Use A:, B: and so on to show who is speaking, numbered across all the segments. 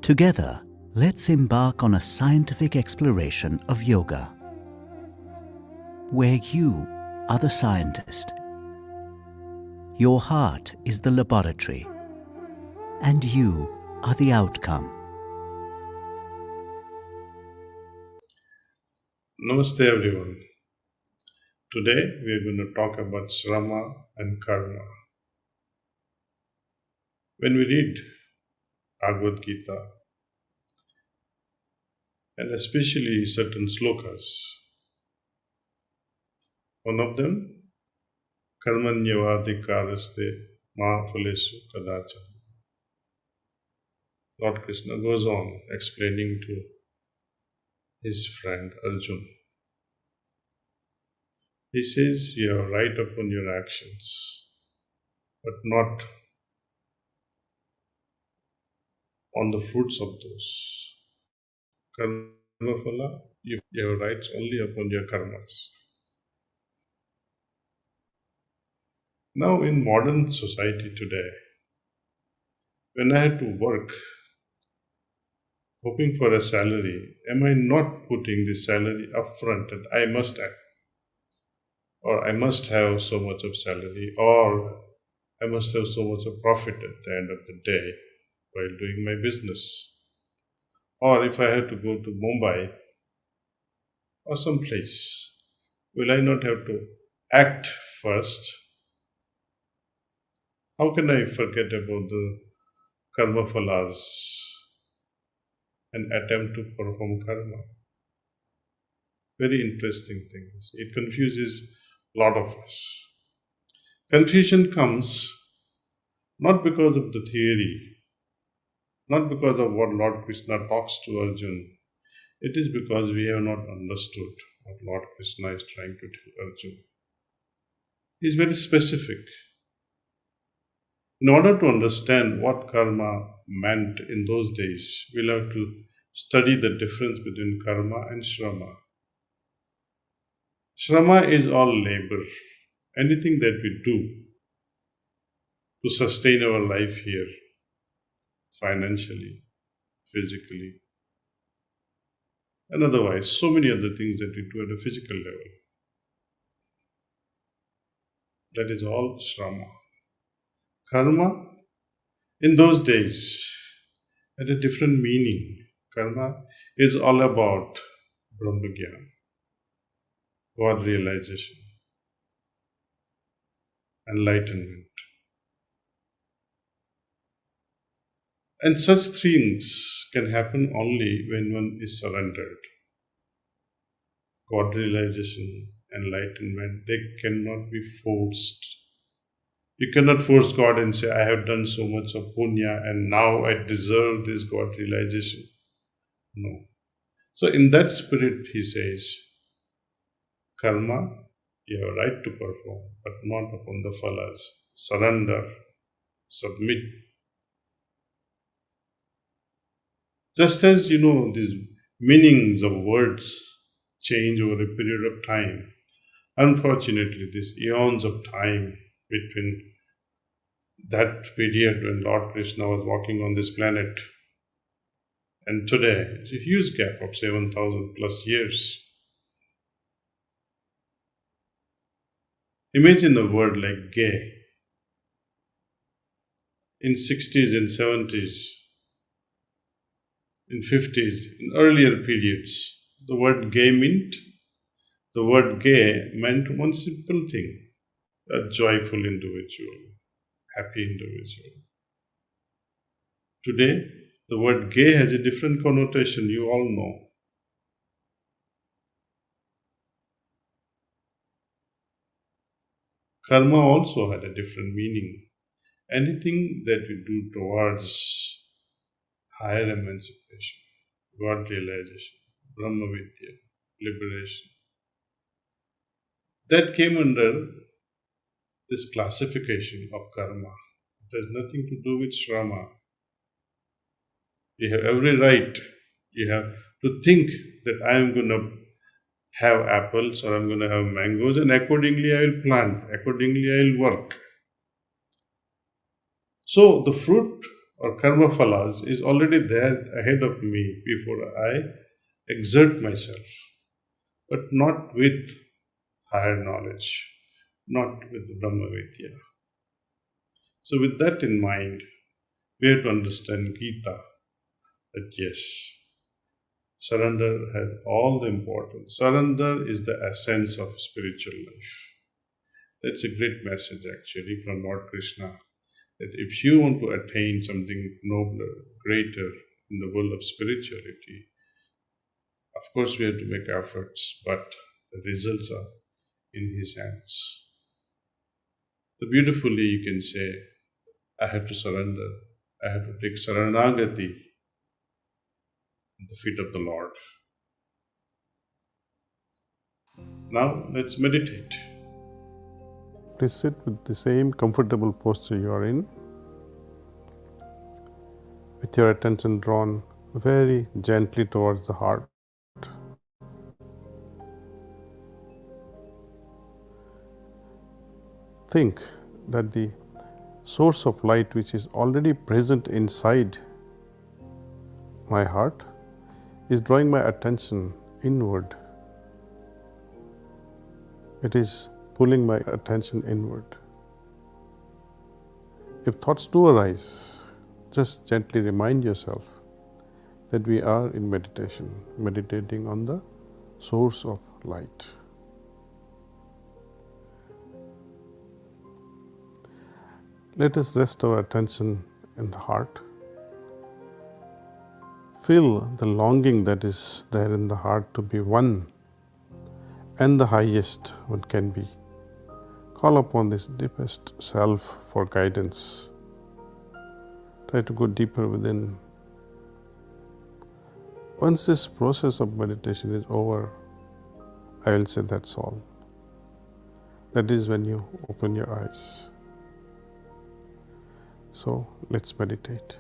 A: Together, let's embark on a scientific exploration of yoga, where you are the scientist, your heart is the laboratory, and you are the outcome.
B: Namaste everyone. Today we are going to talk about shrama and karma. When we read Bhagavad Gita, and especially certain slokas, one of them, karmanyavadikaraste ma phalesu kadacha. Lord Krishna goes on explaining to his friend Arjuna. He says, you are right upon your actions, but not on the fruits of those. Karma phala, you have rights only upon your karmas. Now in modern society today, when I had to work hoping for a salary, am I not putting the salary upfront that I must have, or I must have so much of salary, or I must have so much of profit at the end of the day while doing my business? Or if I had to go to Mumbai or some place, will I not have to act first? How can I forget about the karma phalas and attempt to perform karma? Very interesting things. It confuses a lot of us. Confusion comes not because of the theory, not because of what Lord Krishna talks to Arjuna. It is because we have not understood what Lord Krishna is trying to tell Arjuna. He is very specific. In order to understand what karma meant in those days, we'll have to study the difference between karma and shrama. Shrama is all labor, anything that we do to sustain our life here, financially, physically, and otherwise, so many other things that we do at a physical level. That is all shrama. Karma, in those days, had a different meaning. Karma is all about Brahmagyan, God realization, enlightenment. And such things can happen only when one is surrendered. God realization, enlightenment, they cannot be forced. You cannot force God and say, I have done so much of punya and now I deserve this God realization. No. So in that spirit, he says, karma, you have a right to perform, but not upon the phalas. Surrender, submit. Just as these meanings of words change over a period of time, unfortunately, these eons of time between that period when Lord Krishna was walking on this planet and today, it's a huge gap of 7,000 plus years. Imagine a word like gay. In 60s, in 70s, in 50s, in earlier periods, the word gay meant one simple thing, a joyful individual, happy individual. Today, the word gay has a different connotation, you all know. Karma also had a different meaning. Anything that we do towards higher emancipation, God realization, Brahma Vidya, liberation, that came under this classification of karma. It has nothing to do with shrama. You have every right. You have to think that I am going to have apples or I'm going to have mangoes, and accordingly I will plant, accordingly I will work. So the fruit or karma phalas is already there ahead of me before I exert myself, but not with higher knowledge, not with Brahma Vidya. So, with that in mind, we have to understand Gita that yes, surrender has all the importance. Surrender is the essence of spiritual life. That's a great message actually from Lord Krishna, that if you want to attain something nobler, greater in the world of spirituality, of course we have to make efforts, but the results are in His hands. So beautifully you can say, I have to surrender. I have to take Saranagati at the feet of the Lord. Now let's meditate. Please sit with the same comfortable posture you are in, with your attention drawn very gently towards the heart. Think that the source of light which is already present inside my heart is drawing my attention inward. It is pulling my attention inward. If thoughts do arise, just gently remind yourself that we are in meditation, meditating on the source of light. Let us rest our attention in the heart. Feel the longing that is there in the heart to be one and the highest one can be. Call upon this deepest self for guidance. Try to go deeper within. Once this process of meditation is over, I will say that's all. That is when you open your eyes. So let's meditate.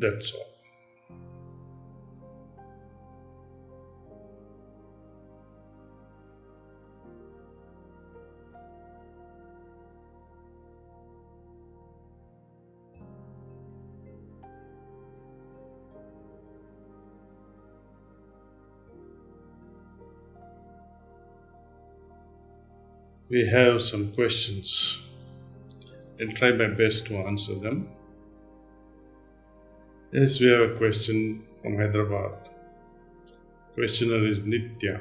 B: That's all. We have some questions. I'll try my best to answer them. Yes, we have a question from Hyderabad. Questioner is Nitya.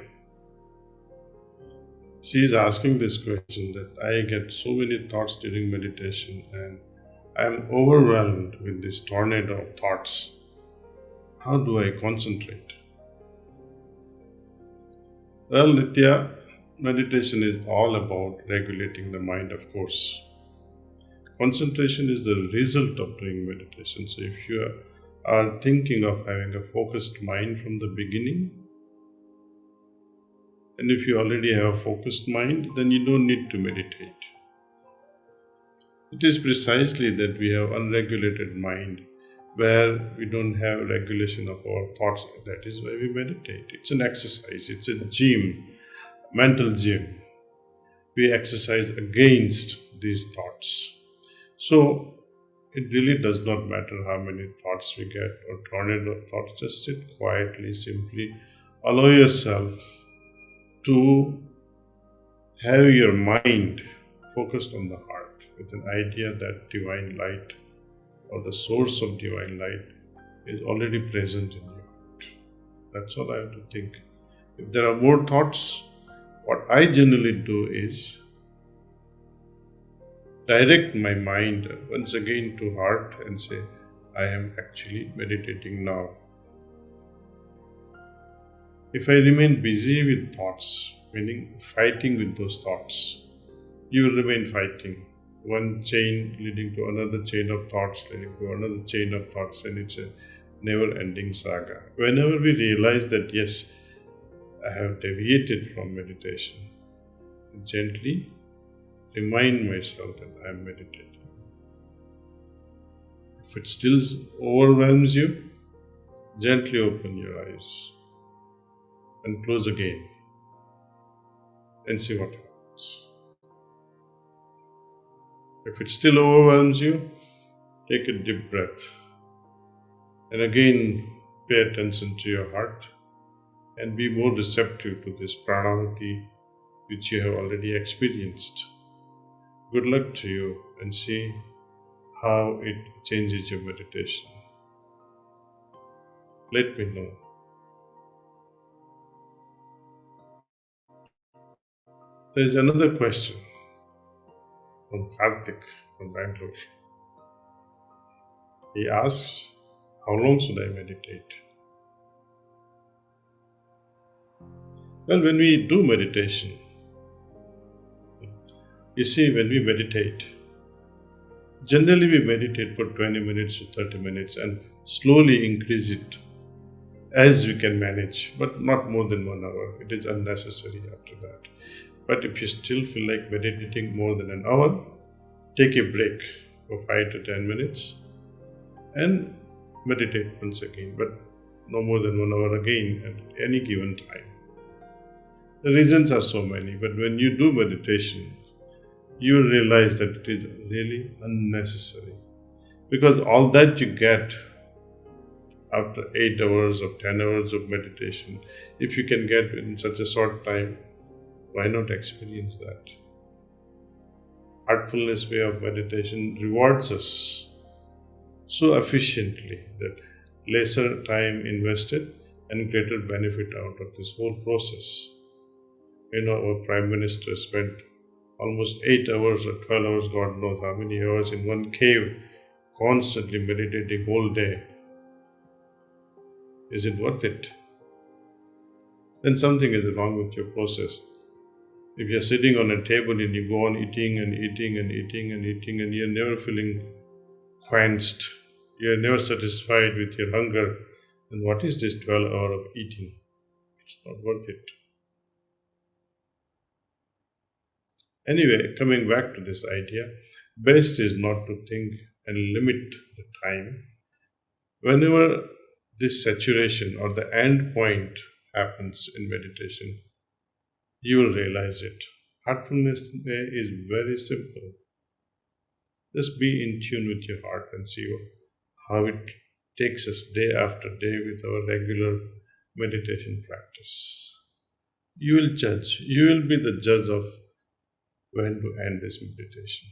B: She is asking this question that I get so many thoughts during meditation and I am overwhelmed with this tornado of thoughts. How do I concentrate? Well, Nitya, meditation is all about regulating the mind, of course. Concentration is the result of doing meditation. So if you are thinking of having a focused mind from the beginning, and if you already have a focused mind, then you don't need to meditate. It is precisely that we have unregulated mind where we don't have regulation of our thoughts. That is why we meditate. It's an exercise, it's a gym, mental gym. We exercise against these thoughts. So it really does not matter how many thoughts we get or tornado of thoughts. Just sit quietly, simply allow yourself to have your mind focused on the heart with an idea that divine light or the source of divine light is already present in your heart. That's all I have to think. If there are more thoughts, what I generally do is direct my mind once again to heart and say, I am actually meditating now. If I remain busy with thoughts, meaning fighting with those thoughts, you will remain fighting. One chain leading to another chain of thoughts, leading to another chain of thoughts, and it's a never-ending saga. Whenever we realize that, yes, I have deviated from meditation, gently remind myself that I am meditating. If it still overwhelms you, gently open your eyes and close again and see what happens. If it still overwhelms you, take a deep breath and again pay attention to your heart and be more receptive to this pranavati which you have already experienced. Good luck to you and see how it changes your meditation. Let me know. There is another question from Karthik from Bangalore. He asks, how long should I meditate? Well, when we do meditation, you see, when we meditate, generally we meditate for 20 minutes to 30 minutes and slowly increase it as we can manage, but not more than 1 hour. It is unnecessary after that. But if you still feel like meditating more than an hour, take a break for 5 to 10 minutes and meditate once again, but no more than 1 hour again at any given time. The reasons are so many, but when you do meditation, you will realize that it is really unnecessary. Because all that you get after 8 hours or 10 hours of meditation, if you can get in such a short time, why not experience that? Heartfulness way of meditation rewards us so efficiently that lesser time invested and greater benefit out of this whole process. Our Prime Minister spent almost 8 hours or 12 hours, God knows how many hours, in one cave, constantly meditating whole day. Is it worth it? Then something is wrong with your process. If you're sitting on a table and you go on eating and eating and eating and eating and you're never feeling quenched, you're never satisfied with your hunger, then what is this 12 hours of eating? It's not worth it. Anyway, coming back to this idea, best is not to think and limit the time. Whenever this saturation or the end point happens in meditation, you will realize it. Heartfulness is very simple. Just be in tune with your heart and see how it takes us day after day with our regular meditation practice. You will judge. You will be the judge of when to end this meditation.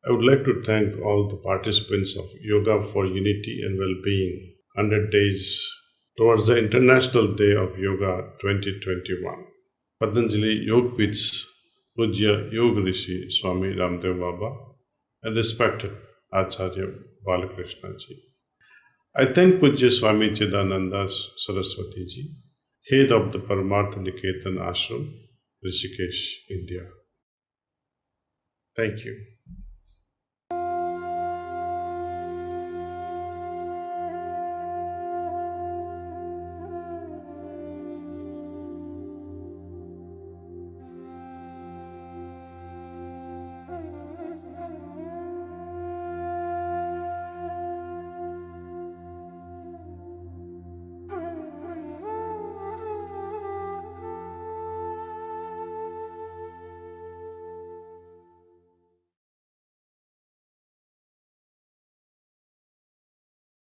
B: I would like to thank all the participants of Yoga for Unity and Well-Being 100 Days towards the International Day of Yoga 2021. Patanjali Yogpith's Pujya Yoga Rishi Swami Ramdev Baba and respected Acharya Balakrishna Ji. I thank Pujya Swami Chidananda Saraswati Ji, head of the Paramartha Niketan Ashram, Rishikesh, India. Thank you.